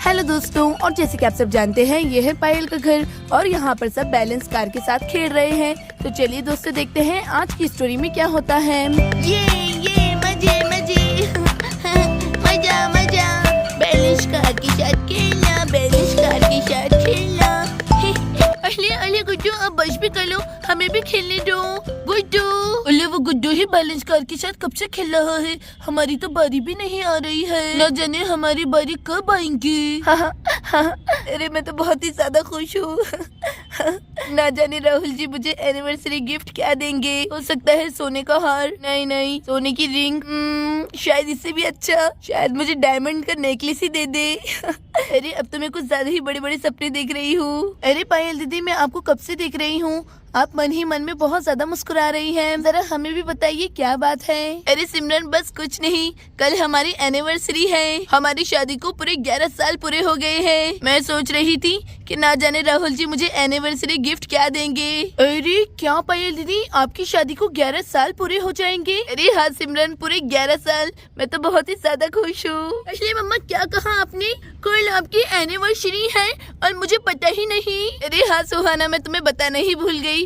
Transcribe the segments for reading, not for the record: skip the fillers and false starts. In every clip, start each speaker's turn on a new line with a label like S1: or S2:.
S1: Hello दोस्तों, और जैसे कि आप सब जानते हैं ये है पायल का घर और यहाँ पर सब बैलेंस कार के साथ खेल रहे हैं। तो चलिए दोस्तों देखते हैं आज की स्टोरी में क्या होता है।
S2: ये मजे मजे मजा मजा बैलेंस कार के साथ खेलना, बैलेंस कार के साथ खेलना। अले अले गुड्डू, अब बस भी कर लो, हमें भी खेलने दो गुड्डू। अले वो गुड्डू ही बैलेंस कार के साथ कब से खेल रहा है, हमारी तो बारी भी नहीं आ रही है। न जाने हमारी बारी कब आएंगी।
S1: अरे मैं तो बहुत ही ज्यादा खुश हूँ। ना जाने राहुल जी मुझे एनिवर्सरी गिफ्ट क्या देंगे। हो सकता है सोने का हार, नहीं सोने की रिंग, शायद इससे भी अच्छा शायद मुझे डायमंड का नेकलेस ही दे दे। अरे अब तो मैं कुछ ज्यादा ही बड़े बड़े सपने देख रही हूँ। अरे पायल दीदी, मैं आपको कब से देख रही हूँ, आप मन ही मन में बहुत ज्यादा मुस्कुरा रही हैं। जरा हमें भी बताइए क्या बात है।
S2: अरे सिमरन, बस कुछ नहीं, कल हमारी एनिवर्सरी है। हमारी शादी को पूरे 11 साल पूरे हो गए हैं। मैं सोच रही थी कि ना जाने राहुल जी मुझे एनिवर्सरी गिफ्ट क्या देंगे।
S1: अरे क्या पायल दीदी, आपकी शादी को 11 साल पूरे हो जाएंगे?
S2: अरे हाँ सिमरन, पूरे 11 साल। मैं तो बहुत ही ज्यादा खुश हूँ। अरे मम्मा, क्या कहा आपने? कल आपकी एनिवर्सरी है और मुझे पता ही नहीं। अरे हाँ सुहाना, मैं तुम्हें बताना ही भूल गई।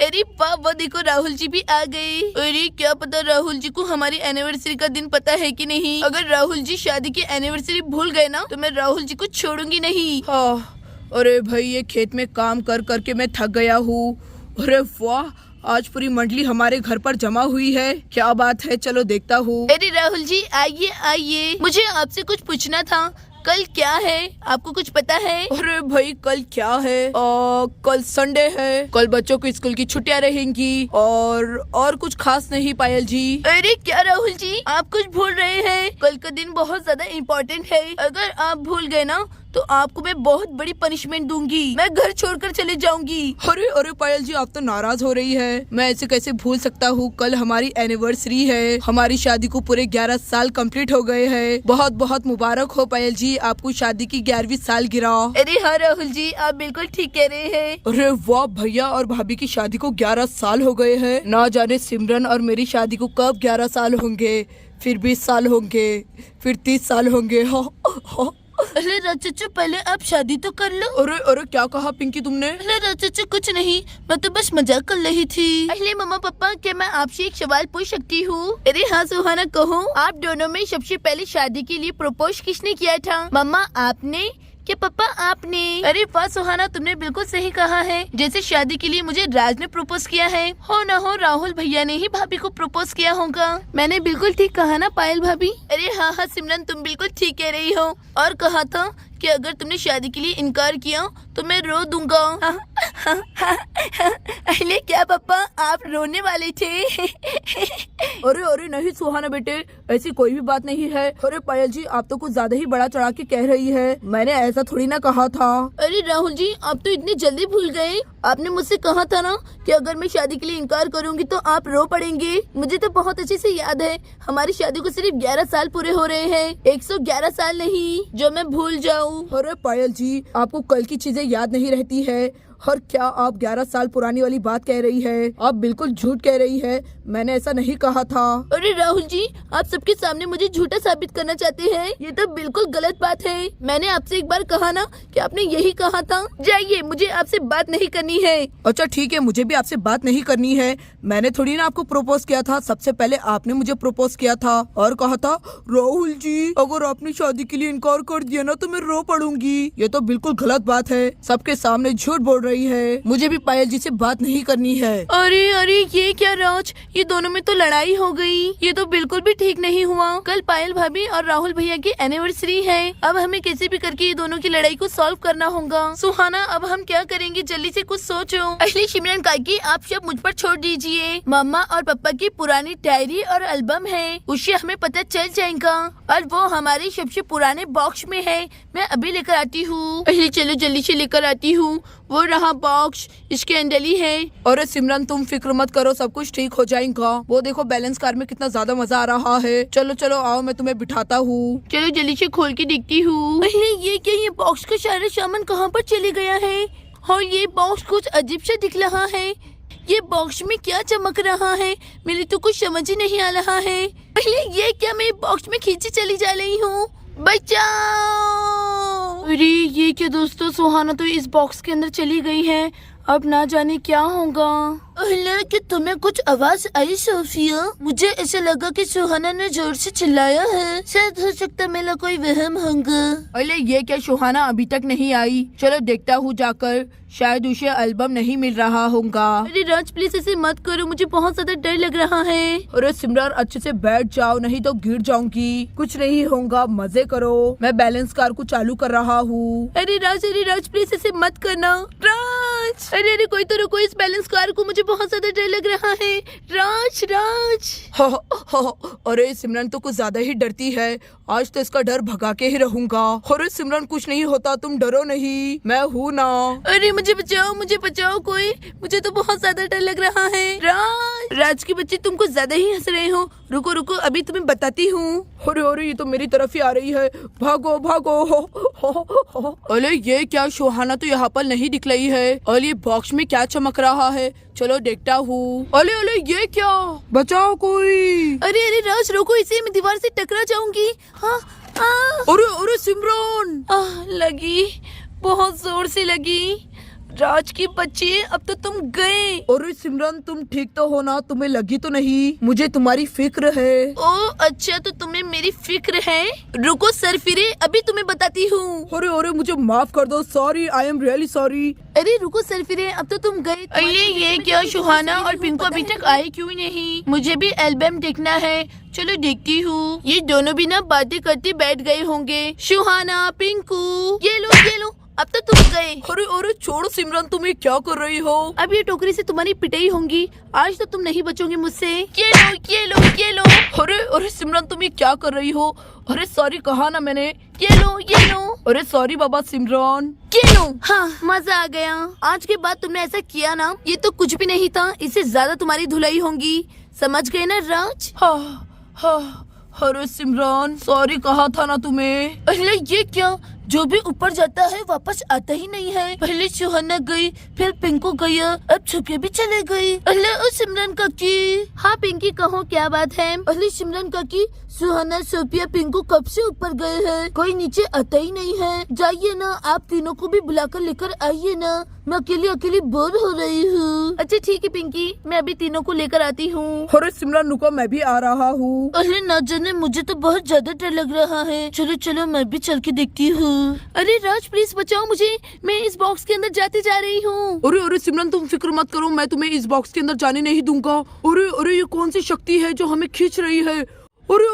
S2: अरे वाह, वो देखो राहुल जी भी आ गए। अरे क्या पता राहुल जी को हमारी एनिवर्सरी का दिन पता है कि नहीं। अगर राहुल जी शादी की एनिवर्सरी भूल गए ना तो मैं राहुल जी को छोड़ूंगी नहीं।
S1: हाँ, अरे भाई ये खेत में काम कर करके मैं थक गया हूँ। अरे वाह, आज पूरी मंडली हमारे घर पर जमा हुई है। क्या बात है, चलो देखता हूँ।
S2: अरे राहुल जी आइए आइए, मुझे आपसे कुछ पूछना था। कल क्या है, आपको कुछ पता है?
S1: अरे भाई कल क्या है? कल संडे है, कल बच्चों को स्कूल की छुट्टियां रहेंगी और कुछ खास नहीं पायल जी।
S2: अरे क्या राहुल जी, आप कुछ भूल रहे हैं। कल का दिन बहुत ज्यादा इम्पोर्टेंट है। अगर आप भूल गए ना तो आपको मैं बहुत बड़ी पनिशमेंट दूंगी। मैं घर छोड़कर चले जाऊंगी।
S1: अरे अरे पायल जी, आप तो नाराज हो रही है। मैं ऐसे कैसे भूल सकता हूँ, कल हमारी एनिवर्सरी है। हमारी शादी को पूरे 11 साल कंप्लीट हो गए हैं। बहुत बहुत मुबारक हो पायल जी, आपको शादी की 11वीं साल गिरा।
S2: अरे हाँ राहुल जी, आप बिल्कुल ठीक कह रहे हैं।
S1: अरे वाह, भैया और भाभी की शादी को 11 साल हो गए हैं। ना जाने सिमरन और मेरी शादी को कब 11 साल होंगे, फिर 20 साल होंगे, फिर 30 साल होंगे। हाँ।
S2: अरे राजू, पहले आप शादी तो कर लो।
S1: अरे अरे क्या कहा पिंकी तुमने?
S2: अरे राजू, कुछ नहीं, मैं तो बस मजाक कर रही थी। अरे मम्मा पापा, क्या मैं आपसे एक सवाल पूछ सकती हूँ? अरे हाँ सुहाना, कहो। आप दोनों में सबसे पहले शादी के लिए प्रपोज किसने किया था? मम्मा आपने क्या पापा आपने? अरे वाह सुहाना, तुमने बिल्कुल सही कहा है। जैसे शादी के लिए मुझे राज ने प्रपोज किया है, हो ना हो राहुल भैया ने ही भाभी को प्रपोज किया होगा। मैंने बिल्कुल ठीक कहा ना पायल भाभी? अरे हाँ हाँ सिमरन, तुम बिल्कुल ठीक कह रही हो। और कहा था कि अगर तुमने शादी के लिए इनकार किया तो मैं रो दूंगा। अरे क्या पापा, आप रोने वाले थे?
S1: अरे अरे नहीं सुहाना बेटे, ऐसी कोई भी बात नहीं है। अरे पायल जी, आप तो कुछ ज्यादा ही बड़ा चढ़ा के कह रही है। मैंने ऐसा थोड़ी ना कहा था।
S2: अरे राहुल जी, आप तो इतने जल्दी भूल गए। आपने मुझसे कहा था ना कि अगर मैं शादी के लिए इनकार करूंगी तो आप रो पड़ेंगे। मुझे तो बहुत अच्छे से याद है, हमारी शादी को सिर्फ 11 साल पूरे हो रहे हैं, 111 साल नहीं, जो मैं भूल जाऊं।
S1: अरे पायल जी, आपको कल की चीजें याद नहीं रहती है। और क्या आप 11 साल पुरानी वाली बात कह रही है? आप बिल्कुल झूठ कह रही है, मैंने ऐसा नहीं कहा था।
S2: अरे राहुल जी, आप सबके सामने मुझे झूठा साबित करना चाहते हैं, ये तो बिल्कुल गलत बात है। मैंने आपसे एक बार कहा ना कि आपने यही कहा था। जाइए, मुझे आपसे बात नहीं करनी है।
S1: अच्छा ठीक है, मुझे भी आपसे बात नहीं करनी है। मैंने थोड़ी ना आपको प्रपोज किया था, सबसे पहले आपने मुझे प्रपोज किया था और कहा था राहुल जी अगर आपने शादी के लिए इनकार कर दिया ना तो मैं रो पड़ूंगी। ये तो बिल्कुल गलत बात है, सबके सामने झूठ बोल रही है। मुझे भी पायल जी से बात नहीं करनी है।
S2: अरे अरे ये क्या राज, ये दोनों में तो लड़ाई हो गई। ये तो बिल्कुल भी ठीक नहीं हुआ। कल पायल भाभी और राहुल भैया की एनिवर्सरी है। अब हमें कैसे भी करके ये दोनों की लड़ाई को सॉल्व करना होगा। सुहाना, अब हम क्या करेंगे, जल्दी से कुछ सोचो। असली सिमरन काकी, आप सब मुझ पर छोड़ दीजिए। मम्मा और पापा की पुरानी डायरी और एल्बम है, उससे हमें पता चल जाएगा और वो हमारे सबसे पुराने बॉक्स में है। मैं अभी लेकर आती हूँ। चलो जल्दी से लेकर आती हूँ। वो रहा बॉक्स, इसके अंदर ही है।
S1: अरे सिमरन तुम फिक्र मत करो, सब कुछ ठीक हो जाएगा। वो देखो बैलेंस कार में कितना ज्यादा मजा आ रहा है। चलो चलो आओ, मैं तुम्हें बिठाता हूँ।
S2: चलो जल्दी से खोल के देखती हूँ। ये क्या, ये बॉक्स का सारा सामान कहाँ पर चले गया है? और ये बॉक्स कुछ अजीब सा दिख रहा है। ये बॉक्स में क्या चमक रहा है, मेरे तो कुछ समझ ही नहीं आ रहा है। ये क्या, मैं बॉक्स में खींची चली जा रही हूँ। बचाओ। अरे ये क्या दोस्तों, सुहाना तो इस बॉक्स के अंदर चली गई है। अब ना जाने क्या होगा। अल्लाह, कि तुम्हें कुछ आवाज आई सोफिया? मुझे ऐसा लगा कि सुहाना ने जोर से चिल्लाया है। शायद हो सकता मेरा कोई वहम होगा।
S1: अरे ये क्या, सुहाना अभी तक नहीं आई? चलो देखता हूँ जाकर, शायद उसे एल्बम नहीं मिल रहा होगा।
S2: अरे राज प्लीज ऐसे मत करो, मुझे बहुत ज्यादा डर लग रहा है।
S1: अरे सिमरन अच्छे से बैठ जाओ, नहीं तो गिर जाऊंगी। कुछ नहीं होगा, मजे करो। मैं बैलेंस कार को चालू कर रहा हूँ।
S2: अरे राज प्लीज ऐसे मत करना। राज, अरे कोई तो रुको, इस बैलेंस कार को, मुझे बहुत ज्यादा डर लग रहा है। राज
S1: अरे सिमरन तो कुछ ज्यादा ही डरती है। आज तो इसका डर भगा के ही रहूंगा। अरे सिमरन कुछ नहीं होता, तुम डरो नहीं, मैं हूँ ना।
S2: अरे मुझे बचाओ कोई, मुझे तो बहुत ज्यादा डर लग रहा है। राज के बच्चे, तुम कुछ ज्यादा ही हंस रहे हो। रुको अभी तुम्हें बताती हूँ।
S1: अरे ये तो मेरी तरफ ही आ रही है, भागो। अरे ये क्या, सुहाना तो यहाँ पर नहीं दिख रही है। और ये बॉक्स में क्या चमक रहा है? चलो देखता हूँ। अरे ये क्या, बचाओ कोई।
S2: अरे राज रुको, इसे मैं दीवार से टकरा जाऊंगी। हाँ
S1: अरे सिमरन,
S2: लगी, बहुत जोर से लगी। राज की बच्ची, अब तो तुम गए।
S1: अरे सिमरन तुम ठीक तो हो ना? तुम्हें लगी तो नहीं? मुझे तुम्हारी फिक्र है।
S2: ओ अच्छा, तो तुम्हें मेरी फिक्र है। रुको सर फिरे, अभी तुम्हें बताती हूँ।
S1: अरे मुझे माफ कर दो, sorry, I am really sorry.
S2: अरे रुको सर फिरे, अब तो तुम गए। अरे ये क्या, सुहाना और पिंकू अभी तक आए क्यों नहीं? मुझे भी एल्बम देखना है। चलो देखती हूँ। ये दोनों भी ना बातें करते बैठ गए होंगे। सुहाना, पिंकू, ये लो, अब तो तुम गए।
S1: अरे छोड़ो सिमरन, तुम ये क्या कर रही हो?
S2: अब ये टोकरी से तुम्हारी पिटाई होंगी। आज तो तुम नहीं बचोगे मुझसे। ये लो।
S1: अरे सिमरन तुम ये क्या कर रही हो? अरे सॉरी कहा ना मैंने।
S2: ये लो।
S1: अरे सॉरी बाबा सिमरन।
S2: ये लो। हाँ, मजा आ गया। आज के बाद तुमने ऐसा किया ना, ये तो कुछ भी नहीं था, इससे ज्यादा तुम्हारी धुलाई होंगी। समझ गए ना राज?
S1: हाँ। अरे सिमरन सॉरी कहा था ना तुम्हें।
S2: अरे ये क्या, जो भी ऊपर जाता है वापस आता ही नहीं है। पहले सुहाना गई, फिर पिंकू गया, अब छुके भी चले गई। अल्लाह, सिमरन काकी। हाँ पिंकी, कहो क्या बात है? अरे सिमरन काकी, सुहाना, सोफिया, पिंकू कब से ऊपर गए हैं? कोई नीचे आता ही नहीं है। जाइए ना, आप तीनों को भी बुलाकर लेकर आइए ना, मैं अकेली बोर हो रही हूँ। अच्छा ठीक है पिंकी, मैं अभी तीनों को लेकर आती हूँ।
S1: अरे सिमरन रुको, मैं भी आ रहा हूँ।
S2: अरे ना जाने, मुझे तो बहुत ज्यादा डर लग रहा है। चलो मैं भी चल के देखती हूँ। अरे राज प्लीज बचाओ मुझे, मैं इस बॉक्स के अंदर जाते जा रही हूँ।
S1: अरे सिमरन तुम फिक्र मत करो, मैं तुम्हें इस बॉक्स के अंदर जाने नहीं दूंगा। अरे ये कौन सी शक्ति है जो हमें खींच रही है? अरे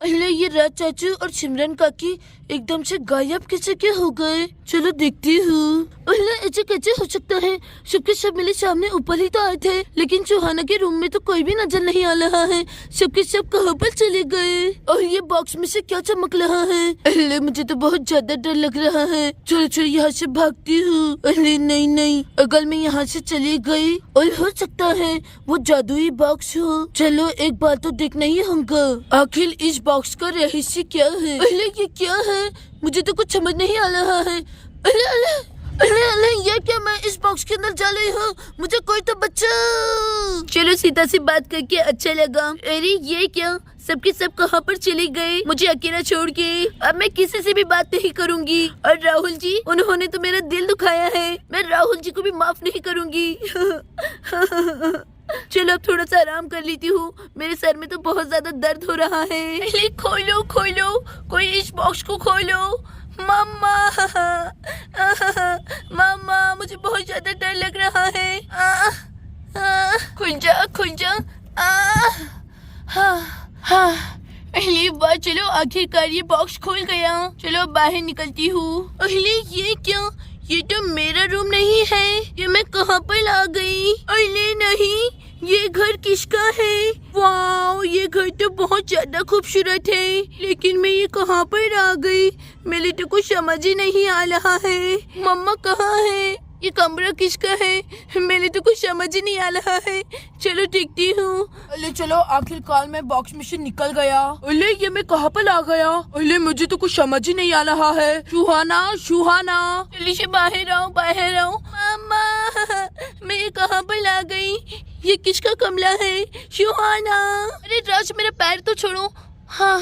S2: अरे ये राज चाचू और सिमरन काकी एकदम से गायब कैसे हो गए? चलो देखती हूँ। ऐसे कैसे हो सकता है? सबके सब मेरे सामने ऊपर ही तो आए थे, लेकिन सुहाना के रूम में तो कोई भी नजर नहीं आ रहा है। सबके सब कहाँ पर चले गए? और ये बॉक्स में से क्या चमक रहा है? अरे मुझे तो बहुत ज्यादा डर लग रहा है। चलो यहाँ से भागती हूँ। अरे नहीं, अगर मैं यहाँ से चली गई और हो सकता है वो जादुई बॉक्स हो। चलो एक बार तो देखना ही होगा, आखिर इस बॉक्स का रहस्य क्या है? अरे ये क्या है? मुझे तो कुछ समझ नहीं आ रहा है। अरे ये क्या, मैं इस बॉक्स के अंदर जा रही हूँ, मुझे कोई तो बचाओ। चलो सीता से बात करके अच्छा लगा। अरे ये क्या, सबके सब कहाँ पर चले गए मुझे अकेला छोड़ के? अब मैं किसी से भी बात नहीं करूँगी। और राहुल जी, उन्होंने तो मेरा दिल दुखाया है, मैं राहुल जी को भी माफ नहीं करूँगी। चलो अब थोड़ा सा आराम कर लेती हूँ, मेरे सर में तो बहुत ज्यादा दर्द हो रहा है। खोलो कोई इस बॉक्स को खोलो। मम्मा, मुझे बहुत ज्यादा डर लग रहा है। खुल जा। अहले वाह, चलो आखिरकार ये बॉक्स खुल गया। चलो बाहर निकलती हूँ। अहले ये क्या, ये तो मेरा रूम नहीं है, ये मैं कहाँ पर आ गई? अरे नहीं, ये घर किसका है? वाओ, ये घर तो बहुत ज्यादा खूबसूरत है, लेकिन मैं ये कहाँ पर आ गई? मेरे तो कुछ समझ ही नहीं आ रहा है। मम्मा कहाँ है? ये कमरा किसका है? मेरे तो कुछ समझ ही नहीं आ रहा है। चलो देखती हूँ।
S1: अरे चलो, आखिरकार मैं बॉक्स में से निकल गया। अरे ये मैं कहाँ पर आ गया? अरे मुझे तो कुछ समझ ही नहीं आ रहा है। सुहाना
S2: जल्दी से बाहर आओ। मम्मा, मैं ये कहाँ पर आ गई? ये किसका कमरा है? सुहाना, अरे राज मेरा पैर तो छोड़ो। हाँ।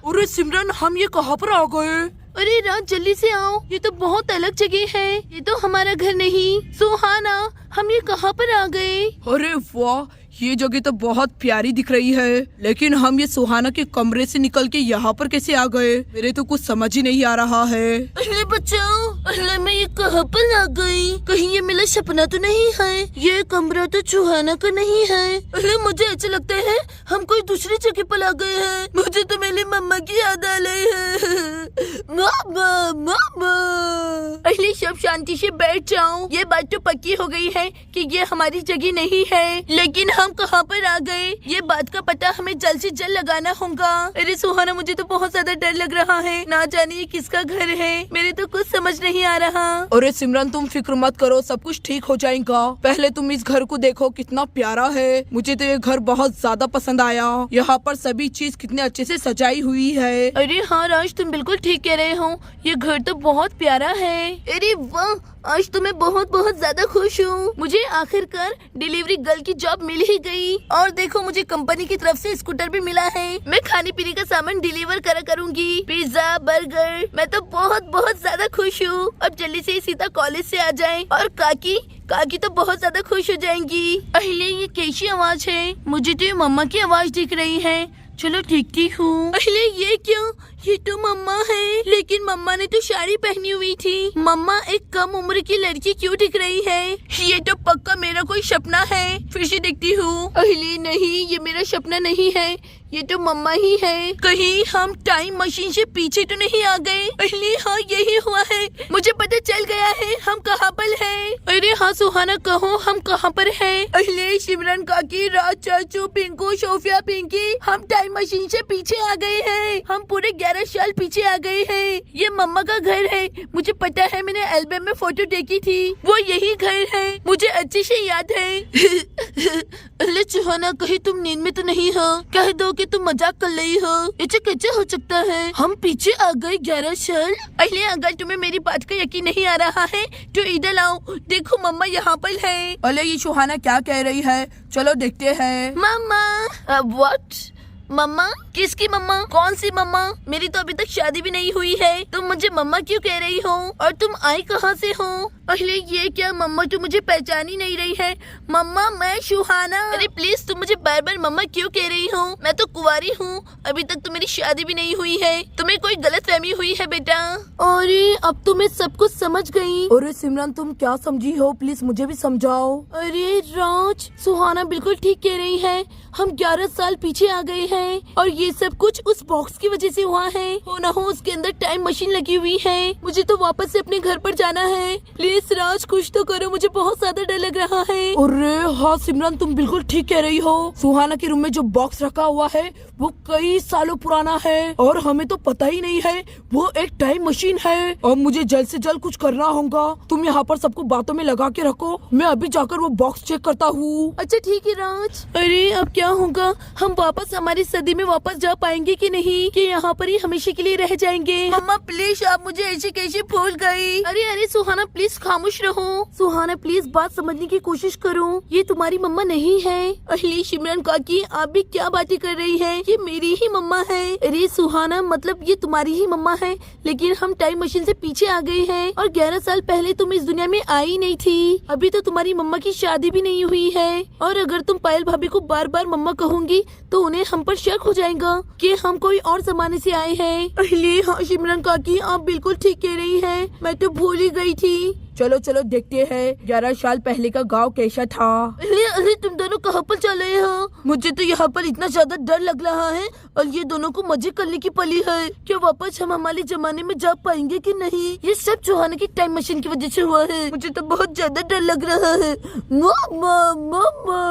S1: अरे सिमरन, हम ये कहाँ पर आ गए?
S2: अरे राज जल्दी से आओ, ये तो बहुत अलग जगह है, ये तो हमारा घर नहीं। सुहाना हम ये कहाँ पर आ गए?
S3: अरे वाह, ये जगह तो बहुत प्यारी दिख रही है, लेकिन हम ये सुहाना के कमरे से निकल के यहाँ पर कैसे आ गए? मेरे तो कुछ समझ ही नहीं आ रहा है।
S2: अरे बचाओ, अरे मैं ये कहाँ पर आ गई? कहीं ये मेरा सपना तो नहीं है? ये कमरा तो सुहाना का नहीं है। अरे मुझे ऐसा लगता है हम कोई दूसरी जगह पर आ गए हैं। मुझे तो मेरी मम्मा की याद आ रही है। मामा मामा। अरे सब शांति से बैठ जाओ। ये बात तो पक्की हो गई है कि ये हमारी जगह नहीं है, लेकिन हम कहाँ पर आ गए ये बात का पता हमें जल्द से जल्द लगाना होगा। अरे सुहाना मुझे तो बहुत ज्यादा डर लग रहा है, ना जाने ये किसका घर है, मेरे तो कुछ समझ नहीं आ रहा।
S3: अरे सिमरन तुम फिक्र मत करो, सब कुछ ठीक हो जाएगा। पहले तुम इस घर को देखो, कितना प्यारा है। मुझे तो ये घर बहुत ज्यादा पसंद आया। यहाँ पर सभी चीज कितने अच्छे से सजाई हुई है।
S2: अरे हाँ राज, तुम बिल्कुल ठीक कह रहे हो, ये घर तो बहुत प्यारा है। अरे वाह, आज तो मैं बहुत बहुत ज्यादा खुश हूँ। मुझे आखिरकार डिलीवरी गर्ल की जॉब मिल ही गई। और देखो मुझे कंपनी की तरफ से स्कूटर भी मिला है। मैं खाने पीने का सामान डिलीवर करा करूँगी, पिज्जा बर्गर। मैं तो बहुत बहुत ज्यादा खुश हूँ। अब जल्दी से सीता कॉलेज से आ जाए। और काकी तो बहुत ज्यादा खुश हो जाएंगी। अरे ये कैसी आवाज है? मुझे तो ये मम्मा की आवाज दिख रही है। चलो देखती हूँ। अरे ये क्यों? ये तो मम्मा है, लेकिन मम्मा ने तो साड़ी पहनी हुई थी। मम्मा एक कम उम्र की लड़की क्यों दिख रही है? ये तो पक्का मेरा कोई सपना है। फिर से देखती हूँ। अरे नहीं, ये मेरा सपना नहीं है, ये तो मम्मा ही है। कहीं हम टाइम मशीन से पीछे तो नहीं आ गए? अरे हाँ, यही हुआ है। मुझे पता चल गया है हम कहाँ पर हैं। अरे हाँ सुहाना, कहो हम कहाँ पर हैं? अरे सिमरन काकी, राज चाचू, पिंकू, सोफिया, पिंकी, हम टाइम मशीन से पीछे आ गए हैं। हम पूरे 11 साल पीछे आ गए हैं। ये मम्मा का घर है, मुझे पता है, मैंने एल्बम में फोटो देखी थी। वो यही घर है, मुझे अच्छे से याद है। अरे सुहाना, कहीं तुम नींद में तो नहीं हो? कह दो कि तुम मजाक कर रही हो। ऐसे कैसे हो सकता है? हम पीछे आ गए 11 साल। अरे अगर तुम्हें मेरी बात का यकीन नहीं आ रहा है तो इधर आओ, देखो मम्मा यहाँ पर है।
S3: अरे ये सुहाना क्या कह रही है? चलो देखते हैं।
S2: मम्मा। व्हाट? मम्मा? किसकी मम्मा? कौन सी मम्मा? मेरी तो अभी तक शादी भी नहीं हुई है, तुम मुझे मम्मा क्यों कह रही हो? और तुम आई कहाँ से हो? अरे ये क्या, मम्मा तो मुझे पहचान ही नहीं रही है। मम्मा, मैं सुहाना। अरे प्लीज, तुम मुझे बार बार मम्मा क्यों कह रही हो? मैं तो कुंवारी हूँ, अभी तक तो मेरी शादी भी नहीं हुई है। तुम्हें कोई गलतफहमी हुई है बेटा। अरे अब तो मैं सब कुछ समझ गई।
S3: अरे सिमरन तुम क्या समझी हो? प्लीज मुझे भी समझाओ।
S2: अरे राज, सुहाना बिल्कुल ठीक कह रही है, हम 11 साल पीछे आ गए हैं और ये सब कुछ उस बॉक्स की वजह से हुआ है। हो ना हो उसके अंदर टाइम मशीन लगी हुई है। मुझे तो वापस से अपने घर पर जाना है। प्लीज राज, कुछ तो करो, मुझे बहुत ज्यादा डर लग रहा है।
S3: अरे हाँ सिमरन, तुम बिल्कुल ठीक कह रही हो। सुहाना के रूम में जो बॉक्स रखा हुआ है वो कई सालों पुराना है और हमें तो पता ही नहीं है वो एक टाइम मशीन है। अब मुझे जल्द से जल्द कुछ करना होगा। तुम यहाँ पर सबको बातों में लगा के रखो, मैं अभी जाकर वो बॉक्स चेक करता हूँ।
S2: अच्छा ठीक है राज। अरे अब क्या होगा? हम वापस हमारी सदी में वापस जा पाएंगे कि नहीं, कि यहाँ पर ही हमेशा के लिए रह जाएंगे? मम्मा प्लीज, आप मुझे ऐसे कैसे भूल गई? अरे सुहाना प्लीज खामोश रहो। सुहाना प्लीज बात समझने की कोशिश करो, ये तुम्हारी मम्मा नहीं है। अरे सिमरन काकी, आप भी क्या बातें कर रही हैं? ये मेरी ही मम्मा है। अरे सुहाना, मतलब ये तुम्हारी ही मम्मा है, लेकिन हम टाइम मशीन से पीछे आ गए हैं और 11 साल पहले तुम इस दुनिया में आई नहीं थी। अभी तो तुम्हारी मम्मा की शादी भी नहीं हुई है और अगर तुम पायल भाभी को बार बार मम्मा कहोगी तो उन्हें हम पर शक हो जाएगा कि हम कोई और जमाने से आए हैं। अरे हाँ सिमरन काकी, आप बिल्कुल ठीक कह रही हैं, मैं तो भूल ही गई थी।
S3: चलो चलो देखते हैं 11 साल पहले का गांव कैसा था।
S2: अरे तुम दोनों कहाँ पर चल रहे हो? मुझे तो यहाँ पर इतना ज्यादा डर लग रहा है और ये दोनों को मजे करने की पली है। क्या वापस हम हमारे जमाने में जा पाएंगे कि नहीं? ये सब सुहाना की टाइम मशीन की वजह से हुआ है। मुझे तो बहुत ज्यादा डर लग रहा है। मम्मा मम्मा।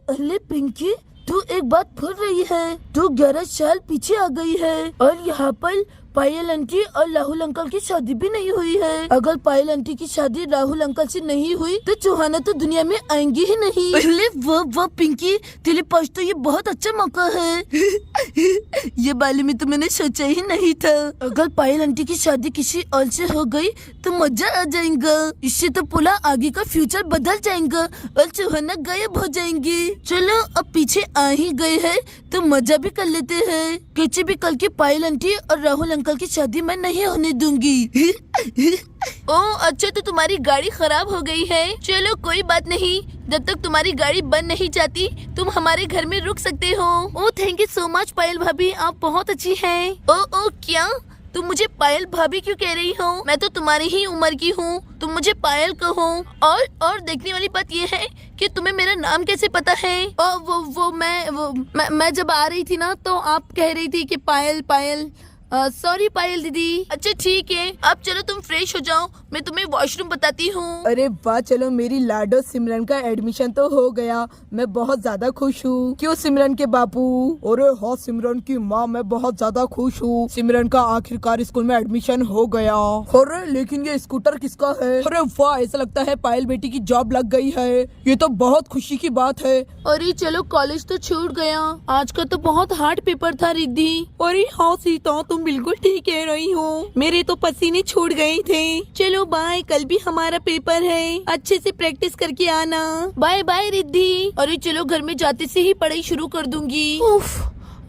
S2: अरे पिंकी, तू एक बात भूल रही है, तू 11 साल पीछे आ गई है और यहाँ पर पायल आंटी और राहुल अंकल की शादी भी नहीं हुई है। अगर पायल आंटी की शादी राहुल अंकल से नहीं हुई तो सुहाना तो दुनिया में आएंगी ही नहीं।
S1: पहले वाह पिंकी, तेरे पास तो ये बहुत अच्छा मौका है। ये बारे में तो मैंने सोचा ही नहीं था।
S2: अगर पायल आंटी की शादी किसी और से हो गई तो मजा आ जाएगा। इससे तो पूरा आगे का फ्यूचर बदल जाएगा और सुहाना गायब हो जाएंगी। चलो अब पीछे आ ही गए हैं तो मजा भी कर लेते हैं। कैसे भी कल की पायल आंटी और राहुल अंकल की शादी मैं नहीं होने दूंगी।
S1: ओह अच्छा, तो तुम्हारी गाड़ी खराब हो गई है। चलो कोई बात नहीं, जब तक तुम्हारी गाड़ी बन नहीं जाती तुम हमारे घर में रुक सकते हो।
S2: Oh thank you so much Payal भाभी, आप बहुत अच्छी हैं।
S1: ओ क्या तुम मुझे पायल भाभी क्यों कह रही हो? मैं तो तुम्हारी ही उम्र की हूँ, तुम मुझे पायल कहो। और देखने वाली बात ये है कि तुम्हें मेरा नाम कैसे पता है?
S2: मैं जब आ रही थी ना तो आप कह रही थी कि पायल पायल। सॉरी पायल दीदी।
S1: अच्छा ठीक है, अब चलो तुम फ्रेश हो जाओ, मैं तुम्हें वॉशरूम बताती हूँ।
S3: अरे वाह, चलो मेरी लाडो सिमरन का एडमिशन तो हो गया। मैं बहुत ज्यादा खुश हूँ। क्यों सिमरन के बापू? अरे हाँ सिमरन की माँ, मैं बहुत ज्यादा खुश हूँ। सिमरन का आखिरकार स्कूल में एडमिशन हो गया। अरे लेकिन ये स्कूटर किसका है? अरे वाह, ऐसा लगता है पायल बेटी की जॉब लग गई है। ये तो बहुत खुशी की बात है।
S2: अरे चलो कॉलेज तो छूट गया, आज का तो बहुत हार्ड पेपर था रिद्धि।
S3: अरे हाँ सीता, तुम बिल्कुल ठीक कह रही हो, मेरे तो पसीने छूट गए थे।
S2: चलो बाय, कल भी हमारा पेपर है, अच्छे से प्रैक्टिस करके आना। Bye bye Riddhi. अरे चलो घर में जाते से ही पढ़ाई शुरू कर दूंगी। उफ,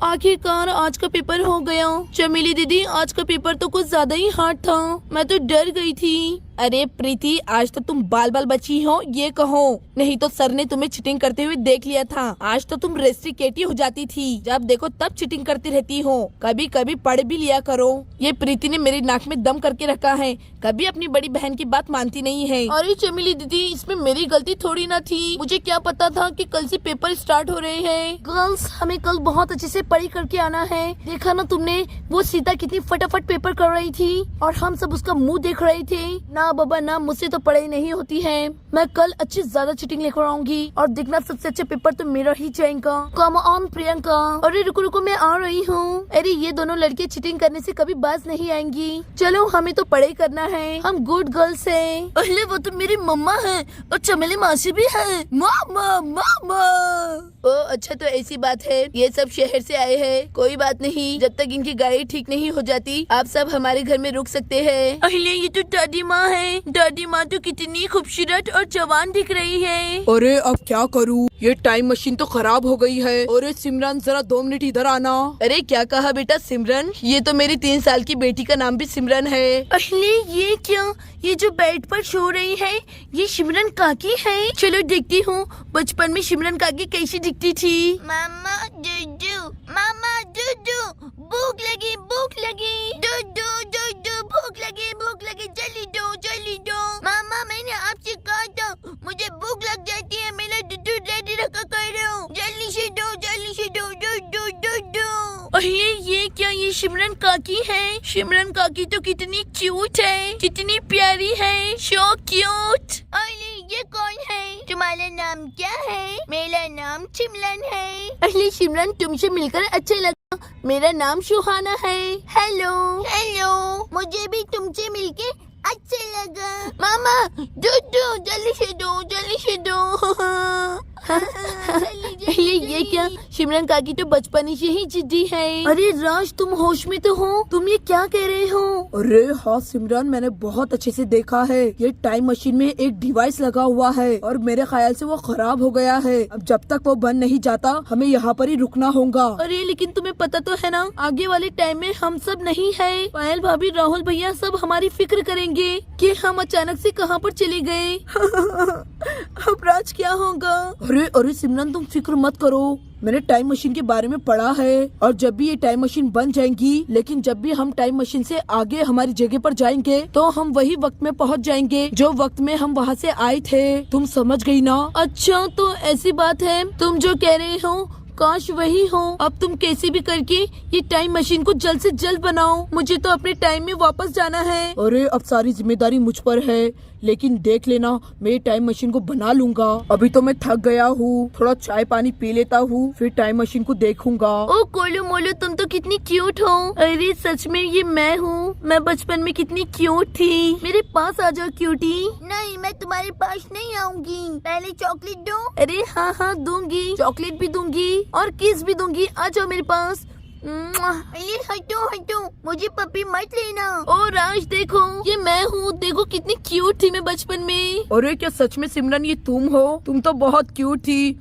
S2: आखिरकार आज का पेपर हो गया। चमेली दीदी, आज का पेपर तो कुछ ज्यादा ही हार्ड था, मैं तो डर गई थी।
S3: अरे प्रीति, आज तो तुम बाल बाल बची हो ये कहो, नहीं तो सर ने तुम्हें चीटिंग करते हुए देख लिया था। आज तो तुम रेस्ट्रिकेटिव हो जाती थी, जब देखो तब चीटिंग करती रहती हो। कभी कभी पढ़ भी लिया करो। ये प्रीति ने मेरी नाक में दम करके रखा है, कभी अपनी बड़ी बहन की बात मानती नहीं है।
S2: अरे चमेली दीदी, इसमें मेरी गलती थोड़ी ना थी, मुझे क्या पता था कि कल से पेपर स्टार्ट हो रहे हैं। गर्ल्स, हमें कल बहुत अच्छे से पढ़ाई करके आना है। देखा ना तुमने, वो सीता कितनी फटाफट पेपर कर रही थी और हम सब उसका मुँह देख रहे थे। ना बाबा ना, मुझसे तो पढ़ाई नहीं होती है। मैं कल अच्छी ज्यादा चीटिंग लेकर आऊंगी और देखना सबसे अच्छा पेपर तो मेरा ही जाएगा। Come on Priyanka. अरे रुको रुको, मैं आ रही हूँ। अरे ये दोनों लड़के चीटिंग करने से कभी बाज नहीं आएंगी। चलो हमें तो पढ़ाई करना है, हम गुड गर्ल्स हैं।
S1: पहले वो तो मेरी मम्मा है और चमेली मासी भी है। मामा मामा। ओ अच्छा, तो ऐसी बात है, ये सब शहर से आए हैं। कोई बात नहीं, जब तक इनकी गाड़ी ठीक नहीं हो जाती आप सब हमारे घर में रुक सकते हैं।
S2: पहले ये तो दादी माँ है, दादी माँ तो कितनी खूबसूरत और जवान दिख रही है।
S3: अरे अब क्या करूँ, ये टाइम मशीन तो खराब हो गई है। अरे सिमरन, जरा 2 मिनट इधर आना।
S1: अरे क्या कहा बेटा सिमरन? ये तो मेरी 3 साल की बेटी का नाम भी सिमरन है।
S2: पहले ये क्या, ये जो बेड पर सो रही है ये सिमरन काकी है। चलो देखती हूँ बचपन में सिमरन काकी कैसी दिखती थी।
S1: मामा दूधू, मामा दूधू, भूख लगी दूधू दूधू, भूख लगी जल्दी दो। मामा मैंने आपसे कहा था मुझे भूख लग जाती है, मेरा दूधू रेडी रखा कर रहे हो, जल्दी से दो दूधू।
S2: पहले ये क्या, ये सिमरन काकी है। सिमरन काकी तो कितनी क्यूट है, कितनी प्यारी है, सो क्यूट।
S1: अरे ये कौन है? तुम्हारा नाम क्या है? मेरा नाम सिमरन है।
S2: पहले सिमरन, तुमसे मिलकर अच्छा लगा, मेरा नाम सुहाना है।
S1: हेलो, मुझे भी तुमसे मिलके अच्छा लगा। मामा दूधू जल्दी से दो।
S2: ये क्या, सिमरन काकी तो बचपन से ही जिद्दी है। अरे राज, तुम होश में तो हो, तुम ये क्या कह रहे हो?
S3: अरे हाँ सिमरन, मैंने बहुत अच्छे से देखा है। ये टाइम मशीन में एक डिवाइस लगा हुआ है और मेरे ख्याल से वो खराब हो गया है। अब जब तक वो बन नहीं जाता हमें यहाँ पर ही रुकना होगा।
S2: अरे लेकिन तुम्हें पता तो है ना, आगे वाले टाइम में हम सब नहीं है। पायल भाभी, राहुल भैया सब हमारी फिक्र करेंगे कि हम अचानक से कहाँ पर चले गए। अब राज क्या होगा?
S3: अरे सिमरन, तुम फिक्र मत करो, मैंने टाइम मशीन के बारे में पढ़ा है और जब भी ये टाइम मशीन बन जाएंगी, लेकिन जब भी हम टाइम मशीन से आगे हमारी जगह पर जाएंगे तो हम वही वक्त में पहुंच जाएंगे जो वक्त में हम वहाँ से आए थे। तुम समझ गई ना?
S2: अच्छा तो ऐसी बात है, तुम जो कह रहे हो काश वही हो। अब तुम कैसे भी करके ये टाइम मशीन को जल्द से जल्द बनाओ, मुझे तो अपने टाइम में वापस जाना है।
S3: अरे अब सारी जिम्मेदारी मुझ पर है, लेकिन देख लेना मैं टाइम मशीन को बना लूंगा। अभी तो मैं थक गया हूँ, थोड़ा चाय पानी पी लेता हूँ, फिर टाइम मशीन को देखूंगा।
S2: ओ कोलू मोलू, तुम तो कितनी क्यूट हो। अरे सच में ये मैं हूँ, मैं बचपन में कितनी क्यूट थी। मेरे पास आ जाओ क्यूटी। नहीं, मैं तुम्हारे पास नहीं आऊंगी, पहले चॉकलेट दो। अरे हाँ हाँ दूंगी, चॉकलेट भी दूंगी और किस भी दूंगी, आ जाओ मेरे पास। अरे हटो हटो, मुझे पपी मत लेना। ओ राज देखो, ये मैं हूँ, देखो कितनी क्यूट थी मैं बचपन में।
S3: अरे क्या सच में सिमरन ये तुम हो? तुम तो बहुत क्यूट थी।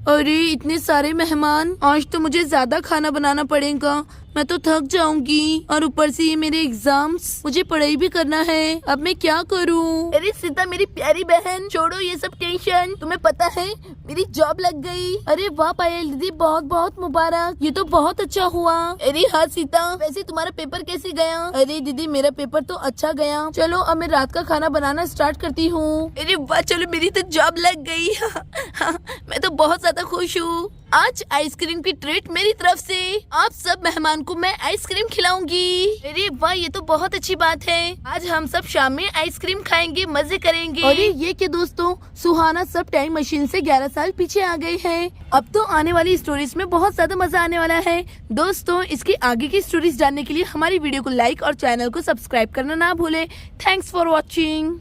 S2: अरे इतने सारे मेहमान, आज तो मुझे ज्यादा खाना बनाना पड़ेगा, मैं तो थक जाऊंगी। और ऊपर से ये मेरे एग्जाम्स, मुझे पढ़ाई भी करना है, अब मैं क्या करूं? अरे सीता मेरी प्यारी बहन, छोड़ो ये सब टेंशन। तुम्हें पता है मेरी जॉब लग गई। अरे वाह पायल दीदी, बहुत बहुत मुबारक, ये तो बहुत अच्छा हुआ। अरे हाँ सीता, वैसे तुम्हारा पेपर कैसे गया? अरे दीदी मेरा पेपर तो अच्छा गया। चलो अब मैं रात का खाना बनाना स्टार्ट करती हूँ। अरे वाह, चलो मेरी तो जॉब लग गई। मैं तो बहुत ज्यादा खुश हूँ। आज आइसक्रीम की ट्रीट मेरी तरफ से, आप सब मेहमान को मैं आइसक्रीम खिलाऊंगी। अरे वाह, ये तो बहुत अच्छी बात है। आज हम सब शाम में आइसक्रीम खाएंगे, मजे करेंगे। अरे ये क्या दोस्तों, सुहाना सब टाइम मशीन से 11 साल पीछे आ गए हैं। अब तो आने वाली स्टोरीज में बहुत ज्यादा मजा आने वाला है। दोस्तों इसकी आगे की स्टोरीज जानने के लिए हमारी वीडियो को लाइक और चैनल को सब्सक्राइब करना ना भूले। Thanks for watching.